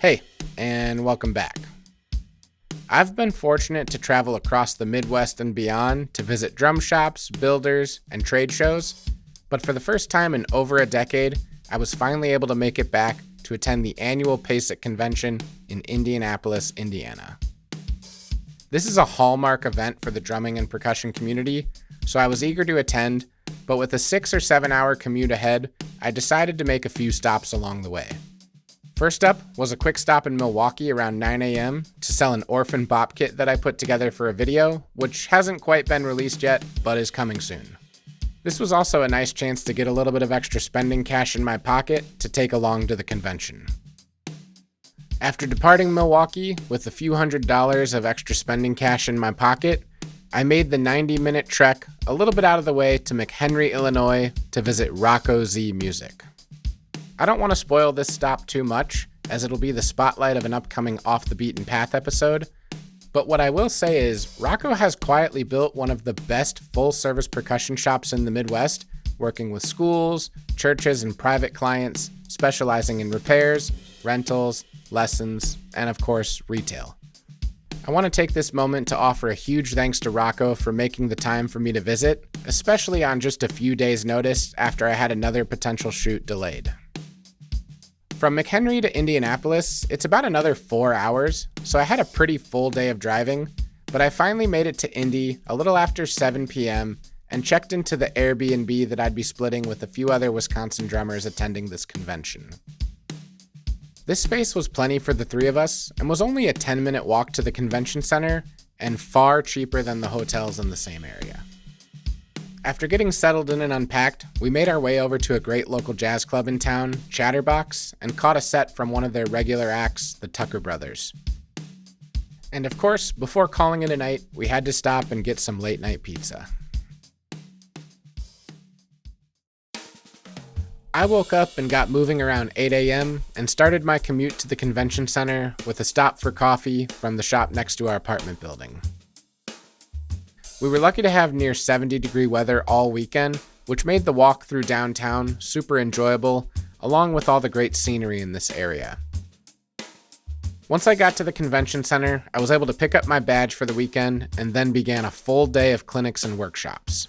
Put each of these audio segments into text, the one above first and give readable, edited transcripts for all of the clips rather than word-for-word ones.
Hey, and welcome back. I've been fortunate to travel across the Midwest and beyond to visit drum shops, builders, and trade shows, but for the first time in over a decade, I was finally able to make it back to attend the annual PASIC convention in Indianapolis, Indiana. This is a hallmark event for the drumming and percussion community, so I was eager to attend, but with a 6 or 7 hour commute ahead, I decided to make a few stops along the way. First up was a quick stop in Milwaukee around 9 a.m. to sell an orphan bop kit that I put together for a video, which hasn't quite been released yet, but is coming soon. This was also a nice chance to get a little bit of extra spending cash in my pocket to take along to the convention. After departing Milwaukee with a few $100s of extra spending cash in my pocket, I made the 90-minute trek a little bit out of the way to McHenry, Illinois to visit Rocco Z Music. I don't want to spoil this stop too much, as it'll be the spotlight of an upcoming Off the Beaten Path episode, but what I will say is Rocco has quietly built one of the best full-service percussion shops in the Midwest, working with schools, churches, and private clients, specializing in repairs, rentals, lessons, and of course, retail. I want to take this moment to offer a huge thanks to Rocco for making the time for me to visit, especially on just a few days' notice after I had another potential shoot delayed. From McHenry to Indianapolis, it's about another 4 hours, so I had a pretty full day of driving, but I finally made it to Indy a little after 7 p.m. and checked into the Airbnb that I'd be splitting with a few other Wisconsin drummers attending this convention. This space was plenty for the three of us and was only a 10-minute walk to the convention center and far cheaper than the hotels in the same area. After getting settled in and unpacked, we made our way over to a great local jazz club in town, Chatterbox, and caught a set from one of their regular acts, the Tucker Brothers. And of course, before calling it a night, we had to stop and get some late-night pizza. I woke up and got moving around 8 a.m. and started my commute to the convention center with a stop for coffee from the shop next to our apartment building. We were lucky to have near 70-degree weather all weekend, which made the walk through downtown super enjoyable, along with all the great scenery in this area. Once I got to the convention center, I was able to pick up my badge for the weekend and then began a full day of clinics and workshops.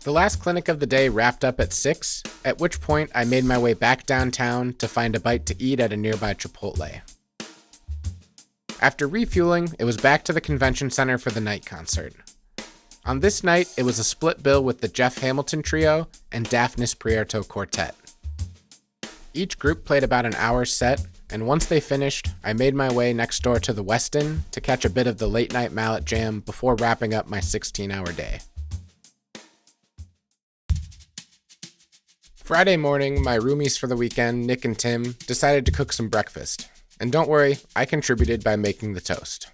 The last clinic of the day wrapped up at 6, at which point I made my way back downtown to find a bite to eat at a nearby Chipotle. After refueling, it was back to the convention center for the night concert. On this night, it was a split bill with the Jeff Hamilton Trio and Daphnis Prieto Quartet. Each group played about an hour's set, and once they finished, I made my way next door to the Westin to catch a bit of the late night mallet jam before wrapping up my 16-hour day. Friday morning, my roomies for the weekend, Nick and Tim, decided to cook some breakfast. And don't worry, I contributed by making the toast.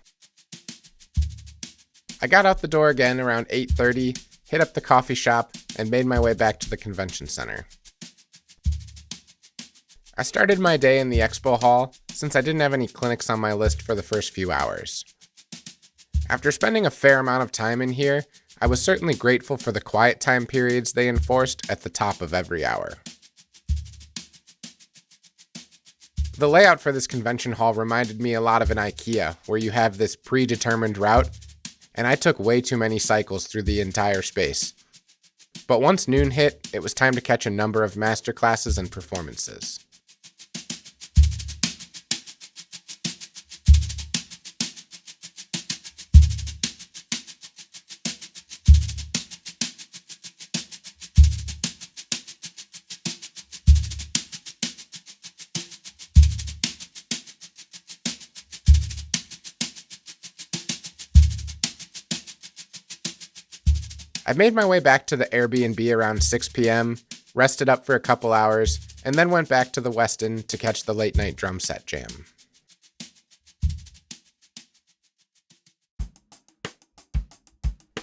I got out the door again around 8:30, hit up the coffee shop, and made my way back to the convention center. I started my day in the expo hall since I didn't have any clinics on my list for the first few hours. After spending a fair amount of time in here, I was certainly grateful for the quiet time periods they enforced at the top of every hour. The layout for this convention hall reminded me a lot of an IKEA, where you have this predetermined route, and I took way too many cycles through the entire space. But once noon hit, it was time to catch a number of masterclasses and performances. I made my way back to the Airbnb around 6 p.m., rested up for a couple hours, and then went back to the Westin to catch the late night drum set jam.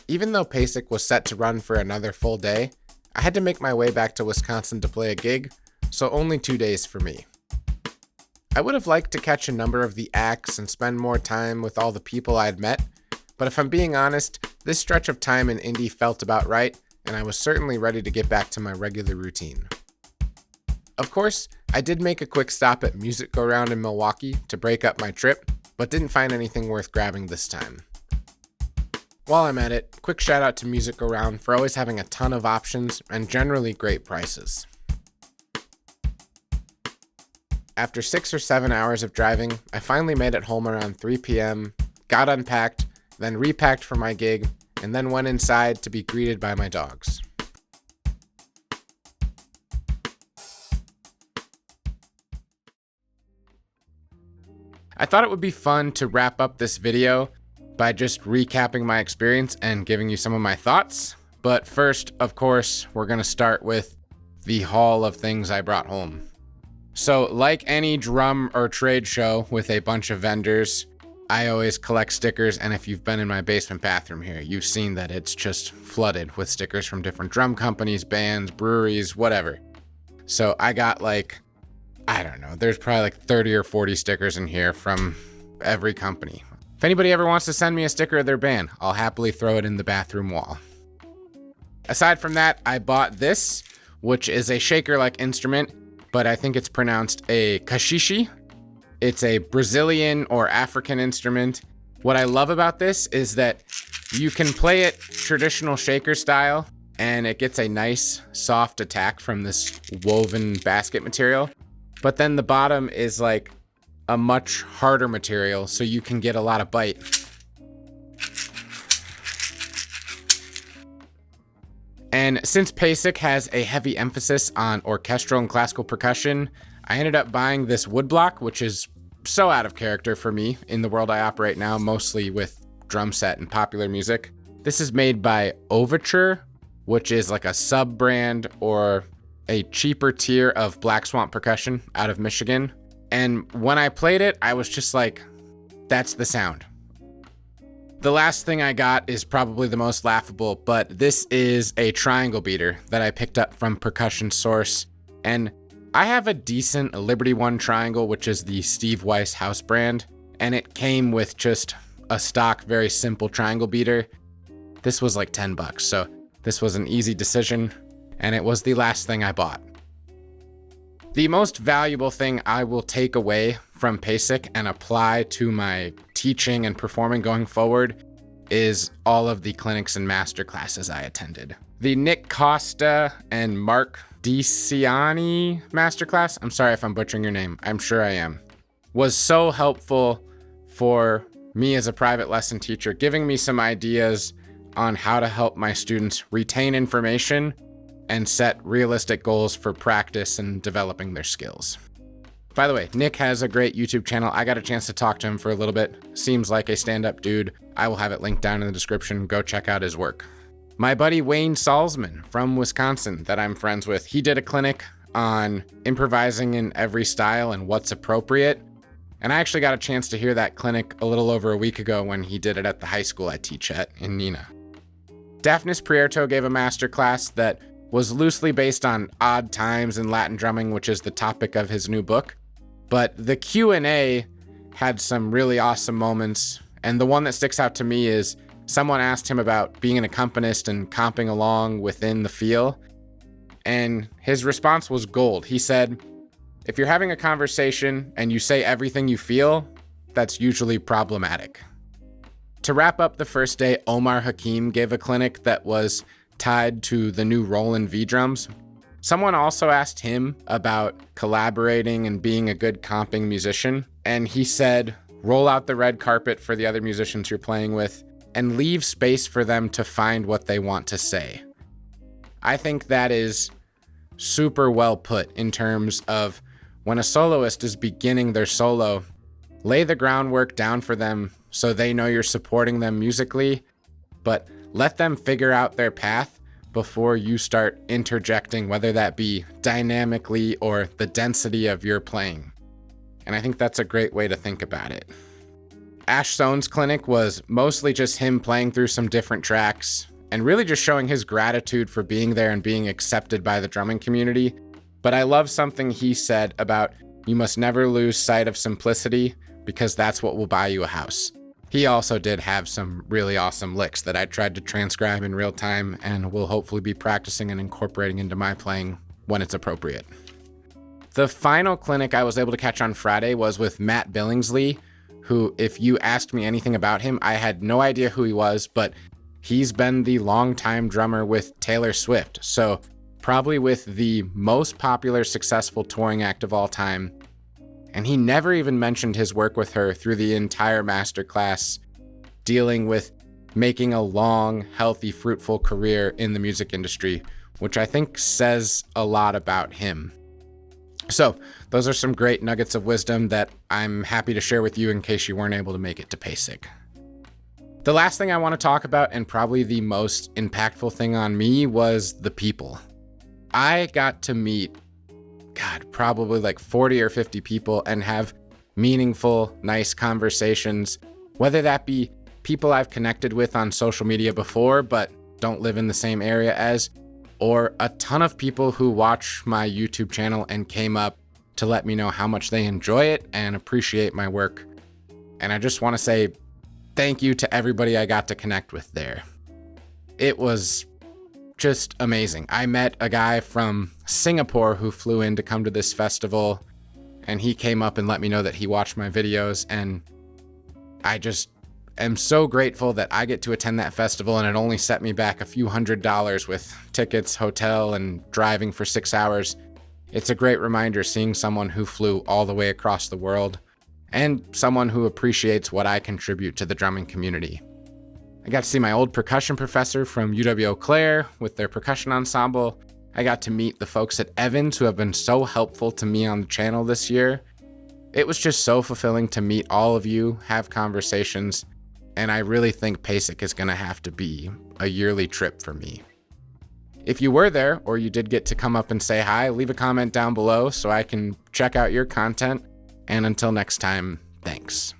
Even though PASIC was set to run for another full day, I had to make my way back to Wisconsin to play a gig, so only 2 days for me. I would have liked to catch a number of the acts and spend more time with all the people I had met, but if I'm being honest, this stretch of time in Indy felt about right, and I was certainly ready to get back to my regular routine. Of course, I did make a quick stop at Music Go Round in Milwaukee to break up my trip, but didn't find anything worth grabbing this time. While I'm at it, quick shout out to Music Go Round for always having a ton of options and generally great prices. After 6 or 7 hours of driving, I finally made it home around 3 p.m., got unpacked, then repacked for my gig, and then went inside to be greeted by my dogs. I thought it would be fun to wrap up this video by just recapping my experience and giving you some of my thoughts. But first, of course, we're going to start with the haul of things I brought home. So like any drum or trade show with a bunch of vendors, I always collect stickers, and if you've been in my basement bathroom here, you've seen that it's just flooded with stickers from different drum companies, bands, breweries, whatever. So I got there's probably 30 or 40 stickers in here from every company. If anybody ever wants to send me a sticker of their band, I'll happily throw it in the bathroom wall. Aside from that, I bought this, which is a shaker-like instrument, but I think it's pronounced a kashishi. It's a Brazilian or African instrument. What I love about this is that you can play it traditional shaker style, and it gets a nice soft attack from this woven basket material. But then the bottom is like a much harder material, so you can get a lot of bite. And since PASIC has a heavy emphasis on orchestral and classical percussion, I ended up buying this woodblock, which is so out of character for me in the world I operate now, mostly with drum set and popular music. This is made by Overture, which is like a sub-brand or a cheaper tier of Black Swamp Percussion out of Michigan. And when I played it, I was just like, that's the sound. The last thing I got is probably the most laughable, but this is a triangle beater that I picked up from Percussion Source. And I have a decent Liberty One triangle, which is the Steve Weiss house brand, and it came with just a stock, very simple triangle beater. This was like $10, so this was an easy decision, and it was the last thing I bought. The most valuable thing I will take away from PASIC and apply to my teaching and performing going forward is all of the clinics and master classes I attended. The Nick Costa and Mark DiCiani masterclass, I'm sorry if I'm butchering your name, I'm sure I am, was so helpful for me as a private lesson teacher, giving me some ideas on how to help my students retain information and set realistic goals for practice and developing their skills. By the way, Nick has a great YouTube channel. I got a chance to talk to him for a little bit. Seems like a stand-up dude. I will have it linked down in the description. Go check out his work. My buddy Wayne Salzman from Wisconsin that I'm friends with, he did a clinic on improvising in every style and what's appropriate. And I actually got a chance to hear that clinic a little over a week ago when he did it at the high school I teach at in Neenah. Daphnis Prieto gave a masterclass that was loosely based on odd times in Latin drumming, which is the topic of his new book. But the Q&A had some really awesome moments. And the one that sticks out to me is someone asked him about being an accompanist and comping along within the feel. And his response was gold. He said, if you're having a conversation and you say everything you feel, that's usually problematic. To wrap up the first day, Omar Hakim gave a clinic that was tied to the new Roland V drums. Someone also asked him about collaborating and being a good comping musician. And he said, roll out the red carpet for the other musicians you're playing with and leave space for them to find what they want to say. I think that is super well put in terms of when a soloist is beginning their solo, lay the groundwork down for them so they know you're supporting them musically, but let them figure out their path before you start interjecting, whether that be dynamically or the density of your playing. And I think that's a great way to think about it. Ash Sohn's clinic was mostly just him playing through some different tracks and really just showing his gratitude for being there and being accepted by the drumming community. But I love something he said about you must never lose sight of simplicity because that's what will buy you a house. He also did have some really awesome licks that I tried to transcribe in real time and will hopefully be practicing and incorporating into my playing when it's appropriate. The final clinic I was able to catch on Friday was with Matt Billingsley, who, if you asked me anything about him, I had no idea who he was, but he's been the longtime drummer with Taylor Swift. So probably with the most popular successful touring act of all time. And he never even mentioned his work with her through the entire masterclass, dealing with making a long, healthy, fruitful career in the music industry, which I think says a lot about him. So those are some great nuggets of wisdom that I'm happy to share with you in case you weren't able to make it to PASIC. The last thing I want to talk about, and probably the most impactful thing on me, was the people. I got to meet probably like 40 or 50 people and have meaningful, nice conversations, whether that be people I've connected with on social media before but don't live in the same area as, or a ton of people who watch my YouTube channel and came up to let me know how much they enjoy it and appreciate my work. And I just want to say thank you to everybody I got to connect with there. It was just amazing. I met a guy from Singapore who flew in to come to this festival, and he came up and let me know that he watched my videos, and I just am so grateful that I get to attend that festival, and it only set me back a few $100s with tickets, hotel, and driving for 6 hours. It's a great reminder seeing someone who flew all the way across the world and someone who appreciates what I contribute to the drumming community. I got to see my old percussion professor from UW-Eau Claire with their percussion ensemble. I got to meet the folks at Evans who have been so helpful to me on the channel this year. It was just so fulfilling to meet all of you, have conversations, and I really think PASIC is going to have to be a yearly trip for me. If you were there or you did get to come up and say hi, leave a comment down below so I can check out your content. And until next time, thanks.